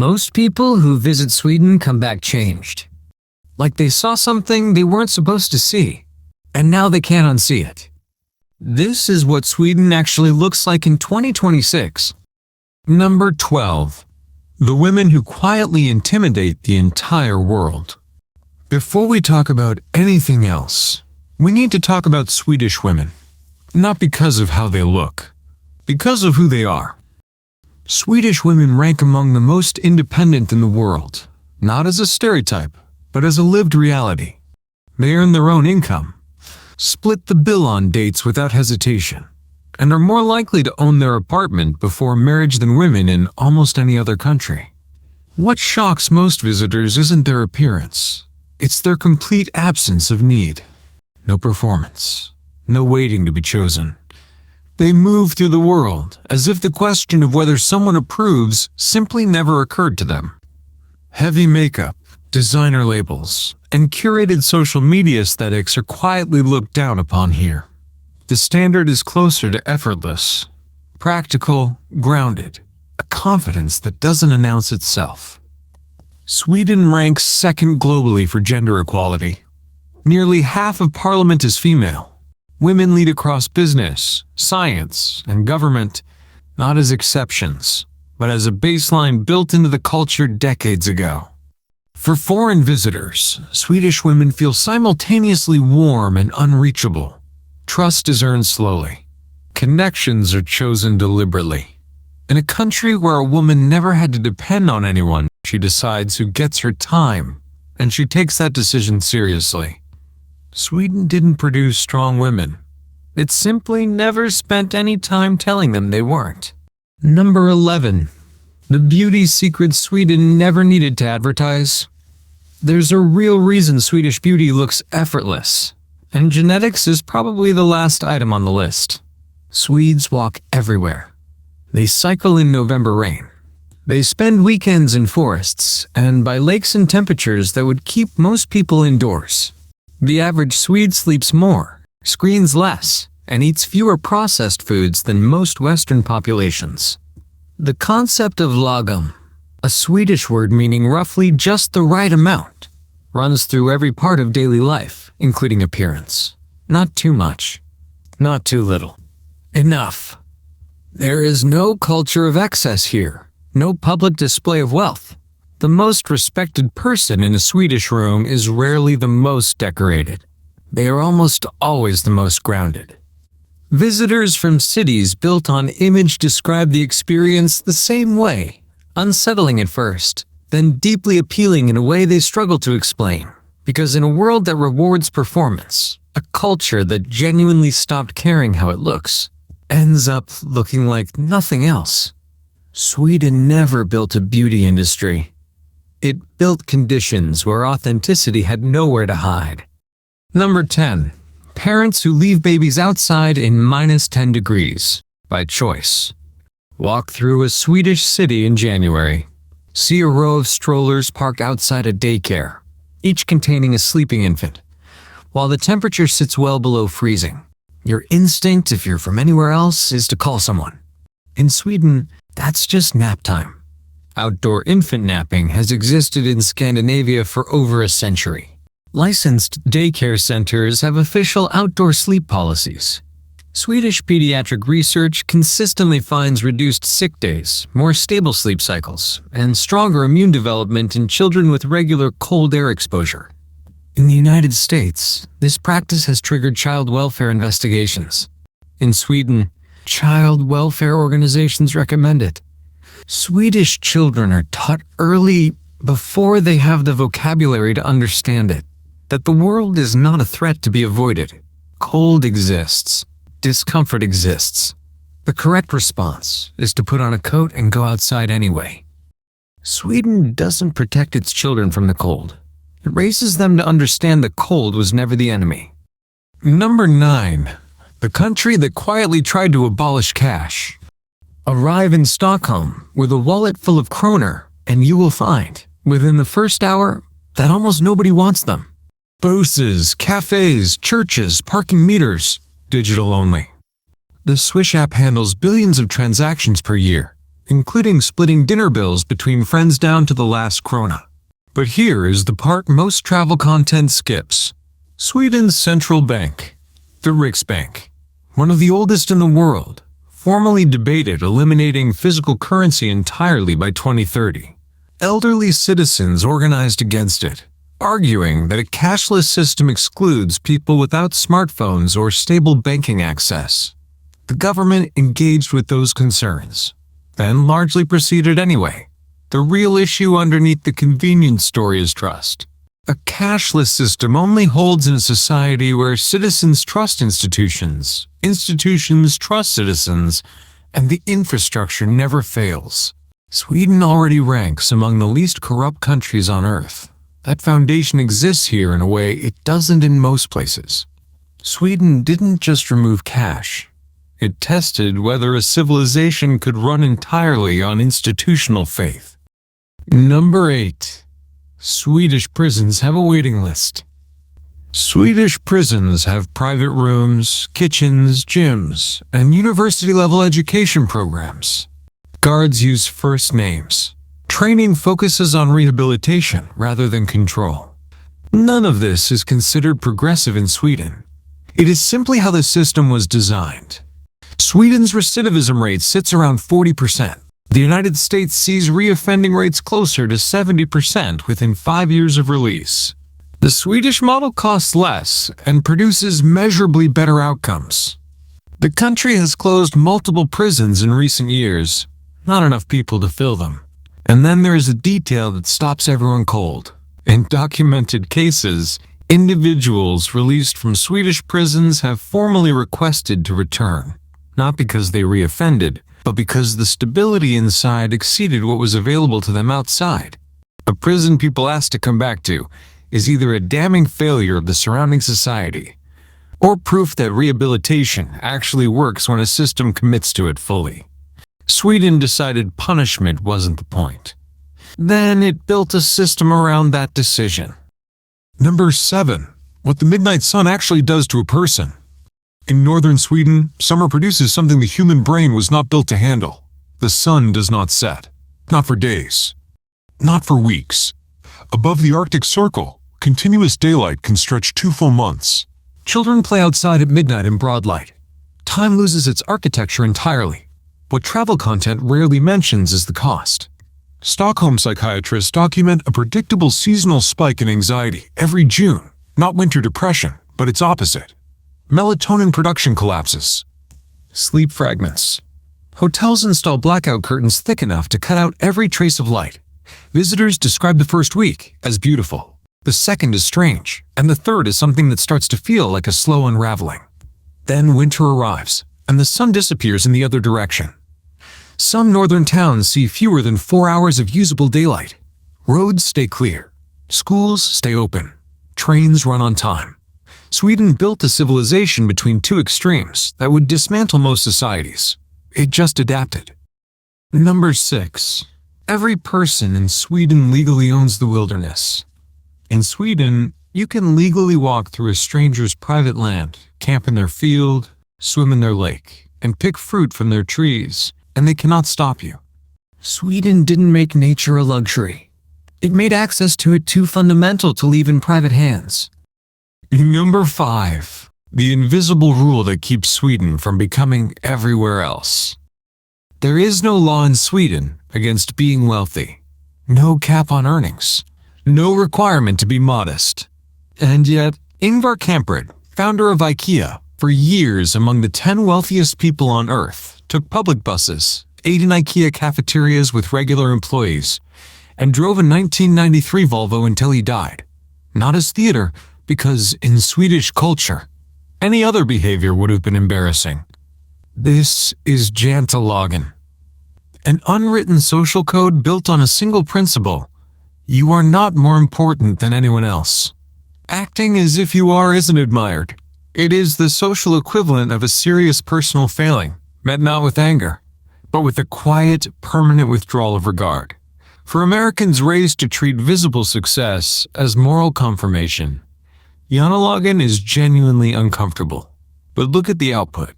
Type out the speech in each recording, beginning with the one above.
Most people who visit Sweden come back changed. Like they saw something they weren't supposed to see, and now they can't unsee it. This is what Sweden actually looks like in 2026. Number 12. The women who quietly intimidate the entire world. Before we talk about anything else, we need to talk about Swedish women. Not because of how they look, because of who they are. Swedish women rank among the most independent in the world, not as a stereotype, but as a lived reality. They earn their own income, split the bill on dates without hesitation, and are more likely to own their apartment before marriage than women in almost any other country. What shocks most visitors isn't their appearance, it's their complete absence of need. No performance, no waiting to be chosen. They move through the world as if the question of whether someone approves simply never occurred to them. Heavy makeup, designer labels, and curated social media aesthetics are quietly looked down upon here. The standard is closer to effortless, practical, grounded, a confidence that doesn't announce itself. Sweden ranks second globally for gender equality. Nearly half of parliament is female. Women lead across business, science, and government, not as exceptions, but as a baseline built into the culture decades ago. For foreign visitors, Swedish women feel simultaneously warm and unreachable. Trust is earned slowly. Connections are chosen deliberately. In a country where a woman never had to depend on anyone, she decides who gets her time, and she takes that decision seriously. Sweden didn't produce strong women. It simply never spent any time telling them they weren't. Number 11. The beauty secret Sweden never needed to advertise. There's a real reason Swedish beauty looks effortless, and genetics is probably the last item on the list. Swedes walk everywhere. They cycle in November rain. They spend weekends in forests and by lakes in temperatures that would keep most people indoors. The average Swede sleeps more, screens less, and eats fewer processed foods than most Western populations. The concept of lagom, a Swedish word meaning roughly just the right amount, runs through every part of daily life, including appearance. Not too much, not too little. Enough. There is no culture of excess here, no public display of wealth. The most respected person in a Swedish room is rarely the most decorated. They are almost always the most grounded. Visitors from cities built on image describe the experience the same way, unsettling at first, then deeply appealing in a way they struggle to explain. Because in a world that rewards performance, a culture that genuinely stopped caring how it looks ends up looking like nothing else. Sweden never built a beauty industry. It built conditions where authenticity had nowhere to hide. Number 10. Parents who leave babies outside in -10 degrees, by choice. Walk through a Swedish city in January. See a row of strollers parked outside a daycare, each containing a sleeping infant, while the temperature sits well below freezing. Your instinct, if you're from anywhere else, is to call someone. In Sweden, that's just nap time. Outdoor infant napping has existed in Scandinavia for over a century. Licensed daycare centers have official outdoor sleep policies. Swedish pediatric research consistently finds reduced sick days, more stable sleep cycles, and stronger immune development in children with regular cold air exposure. In the United States, this practice has triggered child welfare investigations. In Sweden, child welfare organizations recommend it. Swedish children are taught early, before they have the vocabulary to understand it, that the world is not a threat to be avoided. Cold exists. Discomfort exists. The correct response is to put on a coat and go outside anyway. Sweden doesn't protect its children from the cold. It raises them to understand the cold was never the enemy. Number 9. The country that quietly tried to abolish cash. Arrive in Stockholm with a wallet full of kroner, and you will find, within the first hour, that almost nobody wants them. Buses, cafes, churches, parking meters, digital only. The Swish app handles billions of transactions per year, including splitting dinner bills between friends down to the last krona. But here is the part most travel content skips. Sweden's central bank, the Riksbank, one of the oldest in the world, formally debated eliminating physical currency entirely by 2030. Elderly citizens organized against it, arguing that a cashless system excludes people without smartphones or stable banking access. The government engaged with those concerns, then largely proceeded anyway. The real issue underneath the convenience story is trust. A cashless system only holds in a society where citizens trust institutions, institutions trust citizens, and the infrastructure never fails. Sweden already ranks among the least corrupt countries on Earth. That foundation exists here in a way it doesn't in most places. Sweden didn't just remove cash. It tested whether a civilization could run entirely on institutional faith. Number 8. Swedish prisons have a waiting list. Swedish prisons have private rooms, kitchens, gyms, and university-level education programs. Guards use first names. Training focuses on rehabilitation rather than control. None of this is considered progressive in Sweden. It is simply how the system was designed. Sweden's recidivism rate sits around 40%. The United States sees reoffending rates closer to 70% within 5 years of release. The Swedish model costs less and produces measurably better outcomes. The country has closed multiple prisons in recent years, not enough people to fill them. And then there is a detail that stops everyone cold. In documented cases, individuals released from Swedish prisons have formally requested to return, not because they reoffended, but because the stability inside exceeded what was available to them outside. A prison people ask to come back to is either a damning failure of the surrounding society, or proof that rehabilitation actually works when a system commits to it fully. Sweden decided punishment wasn't the point. Then it built a system around that decision. Number 7. What the midnight sun actually does to a person. In northern Sweden, summer produces something the human brain was not built to handle. The sun does not set. Not for days. Not for weeks. Above the Arctic Circle, continuous daylight can stretch 2 full months. Children play outside at midnight in broad light. Time loses its architecture entirely. What travel content rarely mentions is the cost. Stockholm psychiatrists document a predictable seasonal spike in anxiety every June. Not winter depression, but its opposite. Melatonin production collapses. Sleep fragments. Hotels install blackout curtains thick enough to cut out every trace of light. Visitors describe the first week as beautiful. The second is strange, and the third is something that starts to feel like a slow unraveling. Then winter arrives, and the sun disappears in the other direction. Some northern towns see fewer than 4 hours of usable daylight. Roads stay clear. Schools stay open. Trains run on time. Sweden built a civilization between two extremes that would dismantle most societies. It just adapted. Number 6. Every person in Sweden legally owns the wilderness. In Sweden, you can legally walk through a stranger's private land, camp in their field, swim in their lake, and pick fruit from their trees, and they cannot stop you. Sweden didn't make nature a luxury. It made access to it too fundamental to leave in private hands. Number 5. The invisible rule that keeps Sweden from becoming everywhere else. There is no law in Sweden against being wealthy. No cap on earnings. No requirement to be modest. And yet, Ingvar Kamprad, founder of IKEA, for years among the 10 wealthiest people on Earth, took public buses, ate in IKEA cafeterias with regular employees, and drove a 1993 Volvo until he died. Not as theater, because in Swedish culture, any other behavior would have been embarrassing. This is Jantelagen, an unwritten social code built on a single principle. You are not more important than anyone else. Acting as if you are isn't admired. It is the social equivalent of a serious personal failing, met not with anger, but with a quiet, permanent withdrawal of regard. For Americans raised to treat visible success as moral confirmation, Jantelagen is genuinely uncomfortable. But look at the output.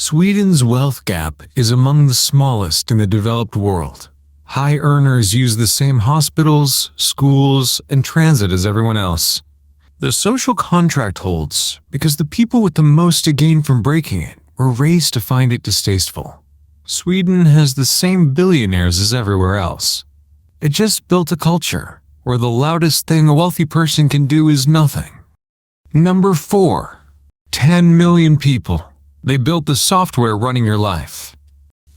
Sweden's wealth gap is among the smallest in the developed world. High earners use the same hospitals, schools, and transit as everyone else. The social contract holds because the people with the most to gain from breaking it were raised to find it distasteful. Sweden has the same billionaires as everywhere else. It just built a culture where the loudest thing a wealthy person can do is nothing. Number 4. 10 million people. They built the software running your life.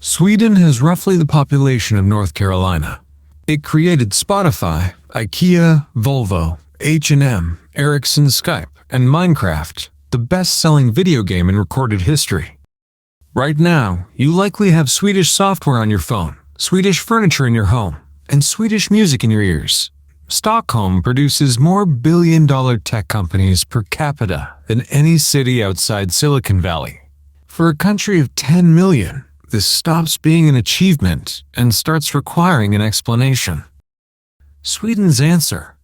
Sweden has roughly the population of North Carolina. It created Spotify, IKEA, Volvo, H&M, Ericsson, Skype, and Minecraft, the best-selling video game in recorded history. Right now, you likely have Swedish software on your phone, Swedish furniture in your home, and Swedish music in your ears. Stockholm produces more billion-dollar tech companies per capita than any city outside Silicon Valley. For a country of 10 million, this stops being an achievement and starts requiring an explanation. Sweden's answer: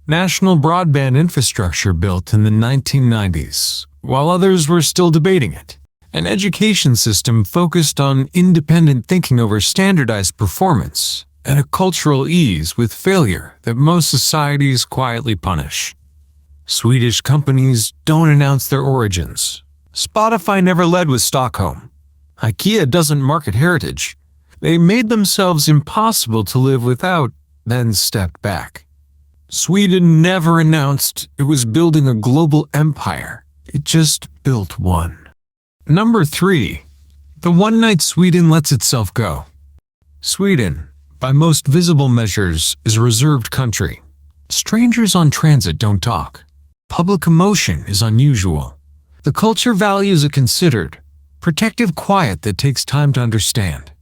national broadband infrastructure built in the 1990s, while others were still debating it. An education system focused on independent thinking over standardized performance, and a cultural ease with failure that most societies quietly punish. Swedish companies don't announce their origins. Spotify never led with Stockholm. IKEA doesn't market heritage. They made themselves impossible to live without, then stepped back. Sweden never announced it was building a global empire. It just built one. Number 3. The one night Sweden lets itself go. Sweden, by most visible measures, is a reserved country. Strangers on transit don't talk. Public emotion is unusual. The culture values a considered, protective quiet that takes time to understand.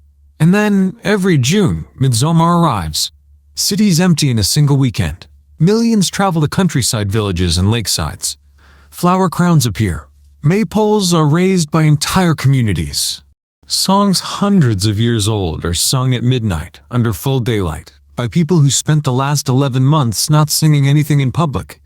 And then, every June, Midsummer arrives. Cities empty in a single weekend. Millions travel to countryside villages and lakesides. Flower crowns appear. Maypoles are raised by entire communities. Songs hundreds of years old are sung at midnight, under full daylight, by people who spent the last 11 months not singing anything in public.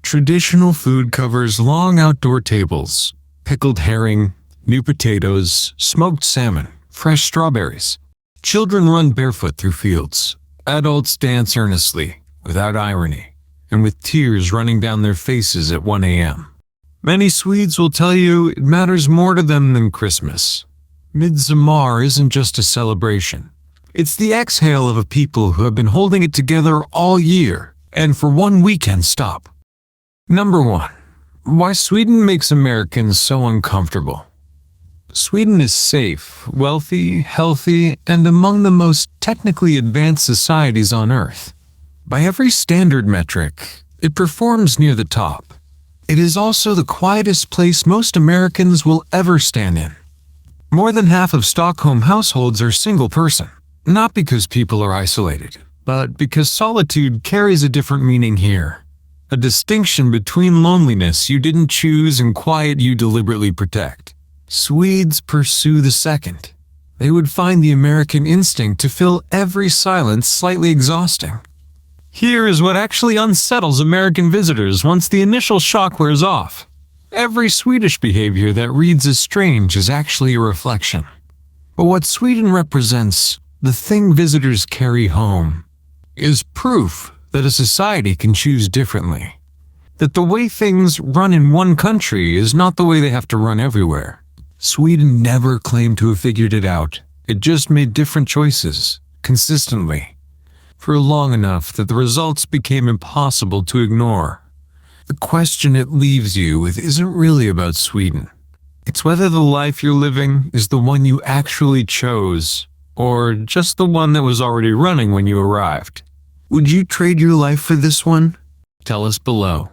Traditional food covers long outdoor tables: pickled herring, new potatoes, smoked salmon, fresh strawberries. Children run barefoot through fields. Adults dance earnestly, without irony, and with tears running down their faces at 1 a.m. Many Swedes will tell you it matters more to them than Christmas. Midsummer isn't just a celebration. It's the exhale of a people who have been holding it together all year, and for one weekend stop. Number 1. Why Sweden makes Americans so uncomfortable. Sweden is safe, wealthy, healthy, and among the most technically advanced societies on Earth. By every standard metric, it performs near the top. It is also the quietest place most Americans will ever stand in. More than half of Stockholm households are single-person, not because people are isolated, but because solitude carries a different meaning here. A distinction between loneliness you didn't choose and quiet you deliberately protect. Swedes pursue the second. They would find the American instinct to fill every silence slightly exhausting. Here is what actually unsettles American visitors once the initial shock wears off. Every Swedish behavior that reads as strange is actually a reflection. But what Sweden represents, the thing visitors carry home, is proof that a society can choose differently. That the way things run in one country is not the way they have to run everywhere. Sweden never claimed to have figured it out. It just made different choices, consistently, for long enough that the results became impossible to ignore. The question it leaves you with isn't really about Sweden. It's whether the life you're living is the one you actually chose, or just the one that was already running when you arrived. Would you trade your life for this one? Tell us below.